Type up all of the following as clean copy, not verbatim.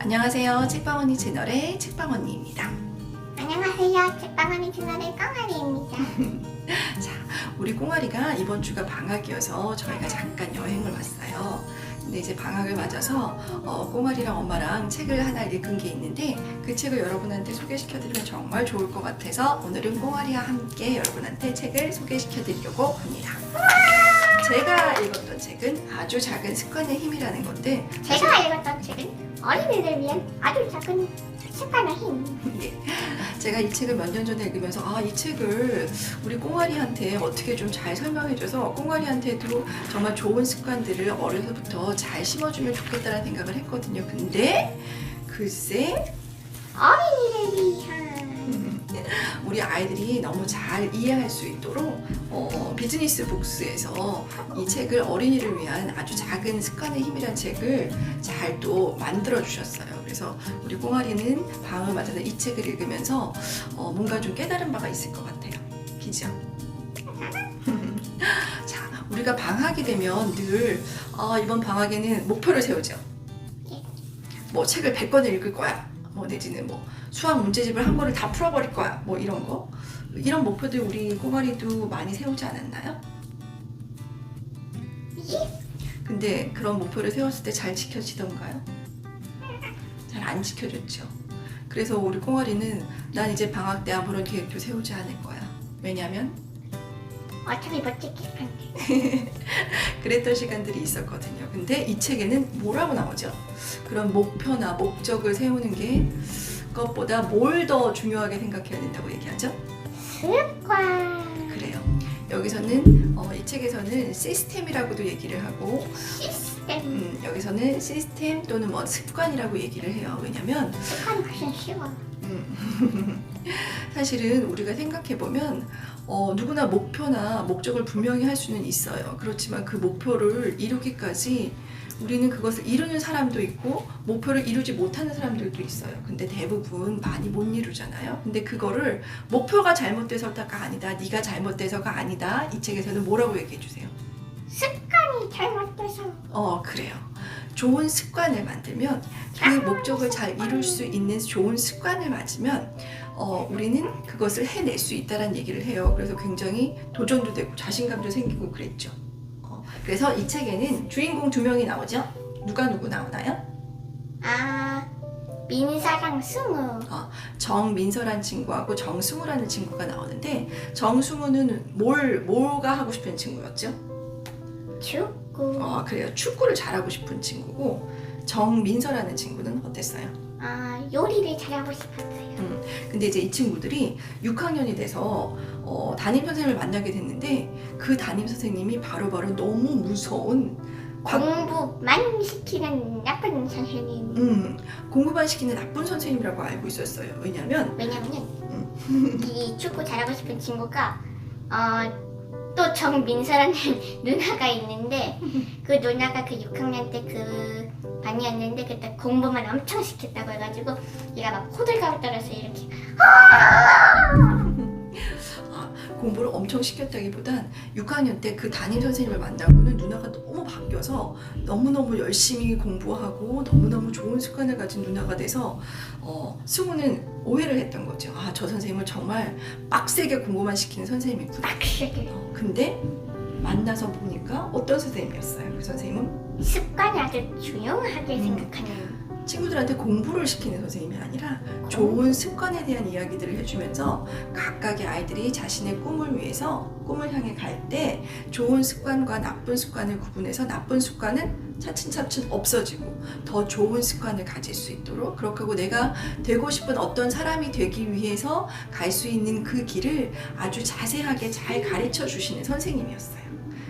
안녕하세요. 책방언니 채널의 책방언니입니다. 안녕하세요. 책방언니 채널의 꽁아리입니다. 자, 우리 꽁아리가 이번 주가 방학이어서 저희가 잠깐 여행을 왔어요. 근데 이제 방학을 맞아서 꽁아리랑 엄마랑 책을 하나 읽은 게 있는데 그 책을 여러분한테 소개시켜드리면 정말 좋을 것 같아서 오늘은 꽁아리와 함께 여러분한테 책을 소개시켜드리려고 합니다. 제가 읽었던 책은 아주 작은 습관의 힘이라는 건데 제가 읽었던 책은 어린이를 위한 아주 작은 습관의 힘. 네. 제가 이 책을 몇 년 전에 읽으면서 이 책을 우리 꽁아리한테 어떻게 좀 잘 설명해줘서 꽁아리한테도 정말 좋은 습관들을 어려서부터 잘 심어주면 좋겠다는 생각을 했거든요. 근데 글쎄 어린이를 위한 우리 아이들이 너무 잘 이해할 수 있도록 비즈니스 북스에서 이 책을 어린이를 위한 아주 작은 습관의 힘이라는 책을 잘 또 만들어 주셨어요. 그래서 우리 꽁아리는 방을 맞아서 이 책을 읽으면서 뭔가 좀 깨달은 바가 있을 것 같아요. 그죠? 자, 우리가 방학이 되면 늘 이번 방학에는 목표를 세우죠. 뭐 책을 100권을 읽을 거야. 뭐 내지는 뭐 수학 문제집을 한 권을 다 풀어버릴 거야. 뭐 이런 거. 이런 목표들 우리 꽁아리도 많이 세우지 않았나요? 근데 그런 목표를 세웠을 때 잘 지켜지던가요? 잘 안 지켜졌죠. 그래서 우리 꽁아리는 난 이제 방학 때 아무런 계획도 세우지 않을 거야. 왜냐면 어차피 못 지킬 건데. 그랬던 시간들이 있었거든요. 근데 이 책에는 뭐라고 나오죠? 그런 목표나 목적을 세우는 게 것보다 뭘 더 중요하게 생각해야 된다고 얘기하죠? 습관. 그래요. 여기서는 이 책에서는 시스템이라고도 얘기를 하고 시스템. 여기서는 시스템 또는 뭐 습관이라고 얘기를 해요. 왜냐면 습관이 훨씬 쉬워. 사실은 우리가 생각해보면 누구나 목표나 목적을 분명히 할 수는 있어요. 그렇지만 그 목표를 이루기까지 우리는 그것을 이루는 사람도 있고 목표를 이루지 못하는 사람들도 있어요. 근데 대부분 많이 못 이루잖아요. 근데 그거를 목표가 잘못돼서가 아니다, 네가 잘못돼서가 아니다. 이 책에서는 뭐라고 얘기해 주세요? 습관이 잘못돼서. 그래요. 좋은 습관을 만들면 그 목적을 잘 이룰 수 있는 좋은 습관을 맞으면 우리는 그것을 해낼 수 있다는 얘기를 해요. 그래서 굉장히 도전도 되고 자신감도 생기고 그랬죠. 그래서 이 책에는 주인공 2명이 나오죠. 누가 누구 나오나요? 민서랑 승우. 정민서라는 친구하고 정승우라는 친구가 나오는데 정승우는 뭐가 하고 싶은 친구였죠? 축구. 그래요. 축구를 잘하고 싶은 친구고 정민서라는 친구는 어땠어요? 요리를 잘하고 싶었어요. 근데 이제 이 친구들이 6학년이 돼서 담임 선생님을 만나게 됐는데 그 담임 선생님이 바로바로 너무 무서운 공부만 시키는 나쁜 선생님. 공부만 시키는 나쁜 선생님이라고 알고 있었어요. 왜냐면은 이 축구 잘하고 싶은 친구가 또 정민서라는 누나가 있는데 그 누나가 그 6학년 때 그 반이었는데 그때 공부만 엄청 시켰다고 해가지고 얘가 막 호들갑을 떨어서 이렇게 공부를 엄청 시켰다기보단 6학년 때 그 담임 선생님을 만나고는 누나가 너무 바뀌어서 너무너무 열심히 공부하고 너무너무 좋은 습관을 가진 누나가 돼서 승우는 오해를 했던 거죠. 저 선생님은 정말 빡세게 공부만 시키는 선생님이구나. 빡세게. 근데 만나서 보니까 어떤 선생님이었어요? 그 선생님은 습관이 아주 중요하게 생각하는 친구들한테 공부를 시키는 선생님이 아니라 좋은 습관에 대한 이야기들을 해주면서 각각의 아이들이 자신의 꿈을 위해서 꿈을 향해 갈 때 좋은 습관과 나쁜 습관을 구분해서 나쁜 습관은 차츰차츰 없어지고 더 좋은 습관을 가질 수 있도록 그렇게 하고 내가 되고 싶은 어떤 사람이 되기 위해서 갈 수 있는 그 길을 아주 자세하게 잘 가르쳐 주시는 선생님이었어요.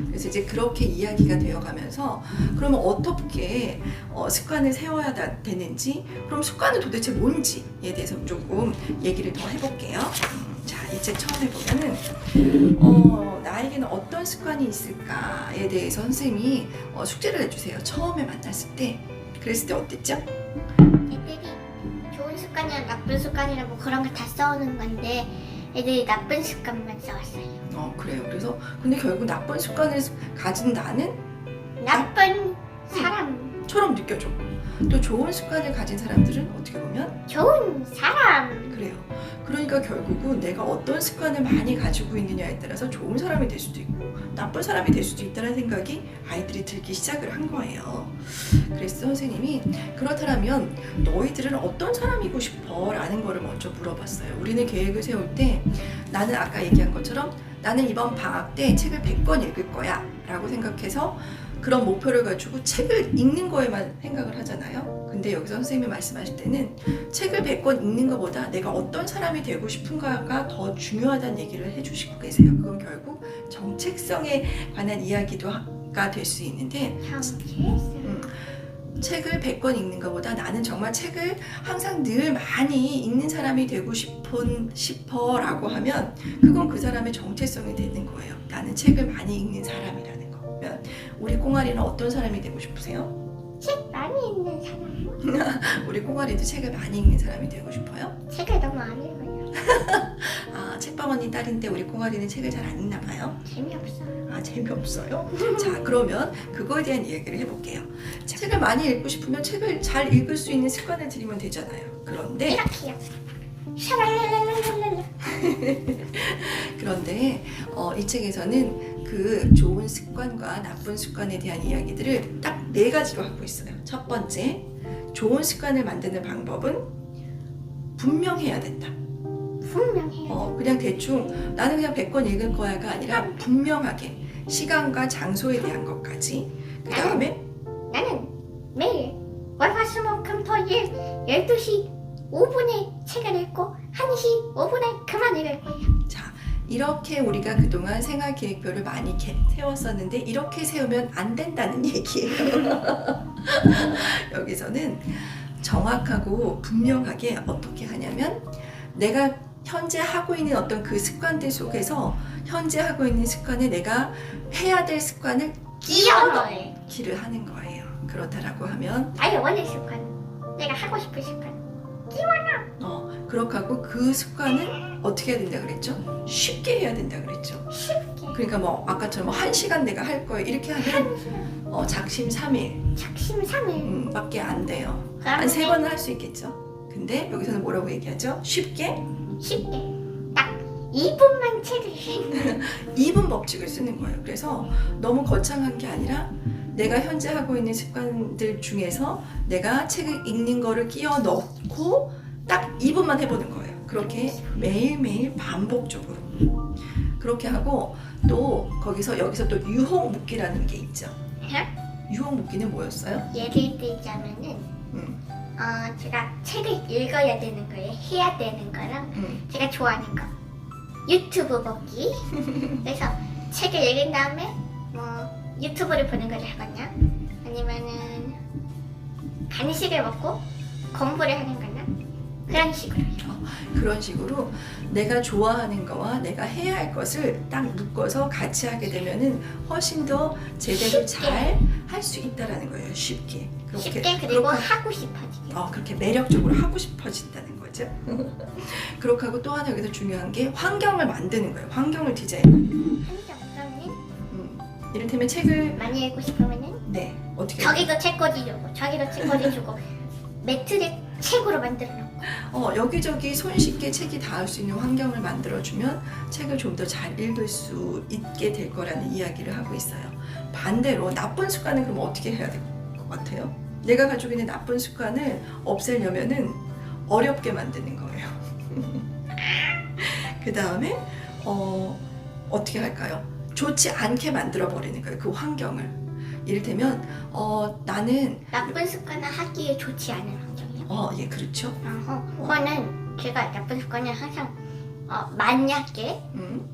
그래서 이제 그렇게 이야기가 되어가면서 그러면 어떻게 습관을 세워야 되는지 그럼 습관은 도대체 뭔지에 대해서 조금 얘기를 더 해볼게요. 자, 이 책 처음에 보면은 나에게는 어떤 습관이 있을까에 대해서 선생님이 숙제를 해주세요. 처음에 만났을 때 그랬을 때 어땠죠? 애들이 좋은 습관이랑 나쁜 습관이랑 뭐 그런 걸 다 써오는 건데 애들이 나쁜 습관만 써왔어요. 그래요. 그래서 근데 결국 나쁜 습관을 가진 나는 나쁜 사람처럼 처럼 느껴져. 또 좋은 습관을 가진 사람들은 어떻게 보면 좋은 사람. 그래요. 그러니까 결국은 내가 어떤 습관을 많이 가지고 있느냐에 따라서 좋은 사람이 될 수도 있고 나쁜 사람이 될 수도 있다는 생각이 아이들이 들기 시작을 한 거예요. 그래서 선생님이 그렇다면 너희들은 어떤 사람이고 싶어? 라는 거를 먼저 물어봤어요. 우리는 계획을 세울 때 나는 아까 얘기한 것처럼 나는 이번 방학 때 책을 100권 읽을 거야 라고 생각해서 그런 목표를 가지고 책을 읽는 거에만 생각을 하잖아요. 근데 여기서 선생님이 말씀하실 때는 책을 100권 읽는 것보다 내가 어떤 사람이 되고 싶은가가 더 중요하다는 얘기를 해주시고 계세요. 그건 결국 정체성에 관한 이야기가 될 수 있는데 책을 100권 읽는 것보다 나는 정말 책을 항상 늘 많이 읽는 사람이 되고 싶어 라고 하면 그건 그 사람의 정체성이 되는 거예요. 나는 책을 많이 읽는 사람이라는 거. 그러면 우리 꽁아리는 어떤 사람이 되고 싶으세요? 책 많이 읽는 사람. 우리 꽁아리도 책을 많이 읽는 사람이 되고 싶어요? 책을 너무 안 읽어요. 아, 책방 언니 딸인데 우리 꽁아리는 책을 잘 안 읽나 봐요? 재미없어요. 아, 재미없어요? 자, 그러면 그거에 대한 이야기를 해볼게요. 책을 많이 읽고 싶으면 책을 잘 읽을 수 있는 습관을 들이면 되잖아요. 그런데 이렇게요. 샤랄랄랄랄랄라. 그런데 이 책에서는 그 좋은 습관과 나쁜 습관에 대한 이야기들을 딱 4가지로 하고 있어요. 첫 번째, 좋은 습관을 만드는 방법은 분명해야 된다. 분명해요. 그냥 대충 나는 그냥 100권 읽을 거야가 아니라 분명하게 시간과 장소에 대한 것까지. 그 다음에 나는 매일 월화수목금토일 12시 5분에 책을 읽고 1시 5분에 그만 읽을 거예요. 자, 이렇게 우리가 그동안 생활 계획표를 많이 세웠었는데 이렇게 세우면 안 된다는 얘기예요. 여기서는 정확하고 분명하게 어떻게 하냐면 내가 현재 하고 있는 어떤 그 습관들 속에서 현재 하고 있는 습관에 내가 해야 될 습관을 끼워 넣어요. 넣기를 하는 거예요. 그렇다라고 하면 나의 원래 습관, 내가 하고 싶은 습관. 그렇게 하고 그 습관을 어떻게 해야 된다 그랬죠? 쉽게 해야 된다 그랬죠. 쉽게. 그러니까 뭐 아까처럼 1시간 내가 할 거예요 이렇게 하면 작심삼일 작심삼일. 밖에 안 돼요. 한 3번은 할 수 있겠죠. 근데 여기서는 뭐라고 얘기하죠? 쉽게 딱 2분만 책을 읽는. 2분 법칙을 쓰는 거예요. 그래서 너무 거창한 게 아니라 내가 현재 하고 있는 습관들 중에서 내가 책을 읽는 거를 끼워 넣고 딱 2분만 해보는 거예요. 그렇게 매일매일 반복적으로 그렇게 하고 또 여기서 또 유혹 묶기라는 게 있죠. 유혹 묶기는 뭐였어요? 예를 들자면은 제가 책을 읽어야 되는 거예요. 해야 되는 거랑 제가 좋아하는 거 유튜브 보기. 그래서 책을 읽은 다음에 뭐 유튜브를 보는 걸 하거나 아니면은 간식을 먹고 공부를 하는 거나 그런 식으로요. 그런 식으로 내가 좋아하는 거와 내가 해야 할 것을 딱 묶어서 같이 하게 되면은 훨씬 더 제대로 잘 할 수 있다라는 거예요. 쉽게. 쉽게 그리고 하고 싶어지게. 그렇게 매력적으로 하고 싶어진다는 거죠. 그렇게 하고 또 하나 여기서 중요한 게 환경을 만드는 거예요. 환경을 디자인. 한정성은 이를테면 책을 많이 읽고 싶으면은 네 어떻게 저기도 책 꽂아주고 저기도 책 꽂아주고 매트를 책으로 만들어 놓고 여기저기 손쉽게 책이 닿을 수 있는 환경을 만들어주면 책을 좀 더 잘 읽을 수 있게 될 거라는 이야기를 하고 있어요. 반대로 나쁜 습관은 그럼 어떻게 해야 될 것 같아요? 내가 가지고 있는 나쁜 습관을 없애려면은 어렵게 만드는 거예요. 그 다음에 어떻게 할까요? 좋지 않게 만들어 버리는 거예요. 그 환경을. 이를테면 나는 나쁜 습관을 하기에 좋지 않은 환경이요. 예, 그렇죠. 그거는 제가 나쁜 습관을 항상 만약에 음,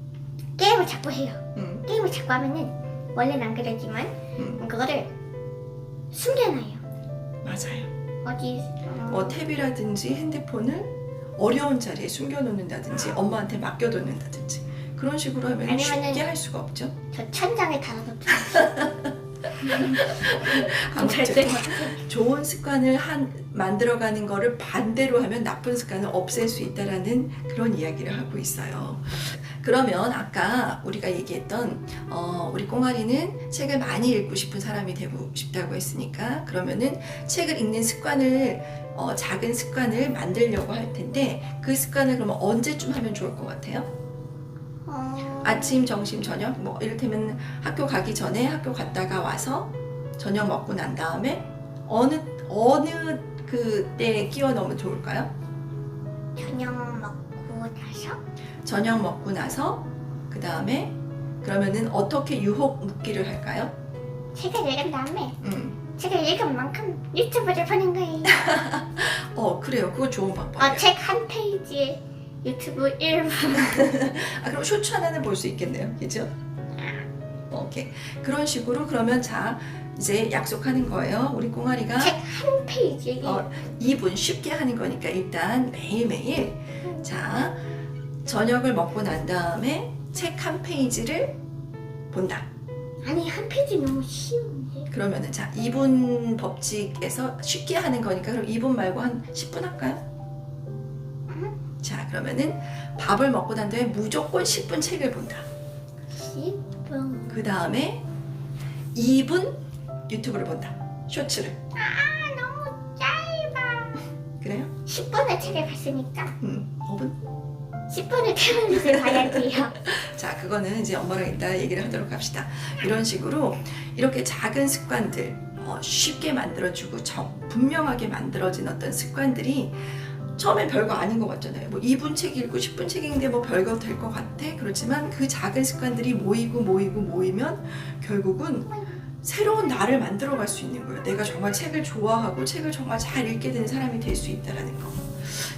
게임을 자꾸 해요. 음, 자꾸 하면은 원래는 안 그러지만 그거를 숨겨놔요. 맞아요. 어디 탭이라든지 핸드폰을 어려운 자리에 숨겨놓는다든지 엄마한테 맡겨놓는다든지 그런 식으로 하면 아니면은 쉽게 할 수가 없죠. 저 천장에 달아놓죠. 아무튼 좋은 습관을 만들어가는 거를 반대로 하면 나쁜 습관을 없앨 수 있다라는 그런 이야기를 하고 있어요. 그러면 아까 우리가 얘기했던 우리 꽁아리는 책을 많이 읽고 싶은 사람이 되고 싶다고 했으니까 그러면은 책을 읽는 습관을 작은 습관을 만들려고 할 텐데 그 습관을 그러면 언제쯤 하면 좋을 것 같아요? 아침, 점심, 저녁 뭐 이를테면 학교 가기 전에 학교 갔다가 와서 저녁 먹고 난 다음에 어느 그때 끼워 넣으면 좋을까요? 저녁 먹고 나서 그 다음에 그러면은 어떻게 유혹 묶기를 할까요? 책을 읽은 다음에 책을 읽은 만큼 유튜브를 보는 거예요. 그래요. 그거 좋은 방법이에요. 책 한 페이지에 유튜브 1분. 그럼 쇼츠 하나는 볼 수 있겠네요. 그죠? 오케이. 그런 식으로 그러면 자 이제 약속하는 거예요. 우리 꽁아리가 책 한 페이지에 2분 쉽게 하는 거니까 일단 매일매일 자 저녁을 먹고 난 다음에 책 한 페이지를 본다. 아니 한 페이지 너무 쉬운데. 그러면은 자 2분 법칙에서 쉽게 하는 거니까 그럼 2분 말고 한 10분 할까요? 자 그러면은 밥을 먹고 난 다음에 무조건 10분 책을 본다. 10분. 그 다음에 2분 유튜브를 본다. 쇼츠를. 너무 짧아. 그래요? 10분을 책을 봤으니까 5분? 10분을 태우면서 봐야 돼요. 자 그거는 이제 엄마랑 이따 얘기를 하도록 합시다. 이런 식으로 이렇게 작은 습관들 쉽게 만들어주고 분명하게 만들어진 어떤 습관들이 처음엔 별거 아닌 것 같잖아요. 뭐 2분 책 읽고 10분 책 읽는데 뭐 별거 될 것 같아. 그렇지만 그 작은 습관들이 모이면 결국은 새로운 나를 만들어갈 수 있는 거예요. 내가 정말 책을 좋아하고 책을 정말 잘 읽게 되는 사람이 될 수 있다는 거.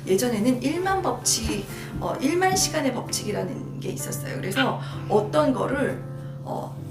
예전에는 1만 시간의 법칙이라는 게 있었어요. 그래서 어떤 거를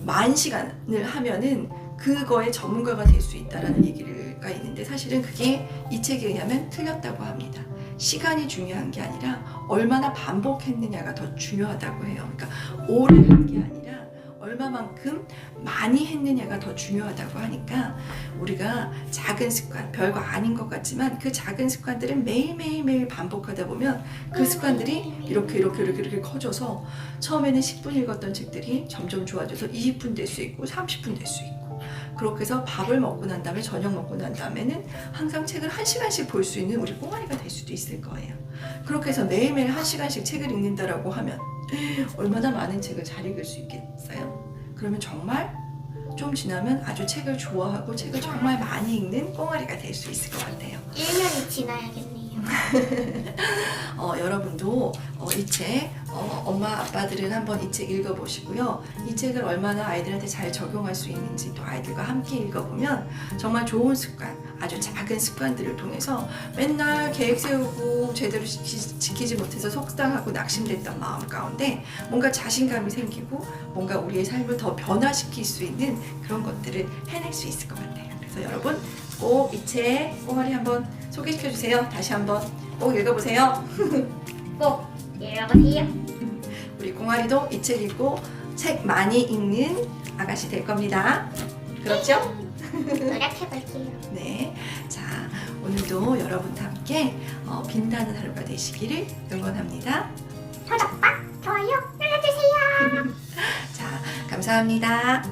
10,000시간을 하면은 그거의 전문가가 될 수 있다라는 얘기가 있는데 사실은 그게 이 책에 의하면 틀렸다고 합니다. 시간이 중요한 게 아니라 얼마나 반복했느냐가 더 중요하다고 해요. 그러니까 오래 한 게 아니라 얼마만큼 많이 했느냐가 더 중요하다고 하니까 우리가 작은 습관, 별거 아닌 것 같지만 그 작은 습관들을 매일 반복하다 보면 그 습관들이 이렇게 커져서 처음에는 10분 읽었던 책들이 점점 좋아져서 20분 될 수 있고 30분 될 수 있고 그렇게 해서 밥을 먹고 난 다음에 저녁 먹고 난 다음에는 항상 책을 1시간씩 볼 수 있는 우리 꽁아리가 될 수도 있을 거예요. 그렇게 해서 매일매일 1시간씩 책을 읽는다라고 하면 얼마나 많은 책을 잘 읽을 수 있겠어요? 그러면 정말 좀 지나면 아주 책을 좋아하고 책을 정말 많이 읽는 꽁아리가 될 수 있을 것 같아요. 1년이 지나야겠네요. 여러분도 이 책 엄마 아빠들은 한번 이 책 읽어보시고요. 이 책을 얼마나 아이들한테 잘 적용할 수 있는지 또 아이들과 함께 읽어보면 정말 좋은 습관, 아주 작은 습관들을 통해서 맨날 계획 세우고 제대로 지키지 못해서 속상하고 낙심됐던 마음 가운데 뭔가 자신감이 생기고 뭔가 우리의 삶을 더 변화시킬 수 있는 그런 것들을 해낼 수 있을 것 같아요. 그래서 여러분 꼭 이 책 꽁아리 한번 소개시켜주세요. 다시 한번 꼭 읽어보세요. 꼭 읽어보세요. 우리 꽁아리도 이 책 읽고 책 많이 읽는 아가씨 될 겁니다. 그렇죠? 노력해볼게요. 네. 자, 오늘도 여러분과 함께 빛나는 하루가 되시기를 응원합니다. 구독과 좋아요 눌러주세요. 자, 감사합니다.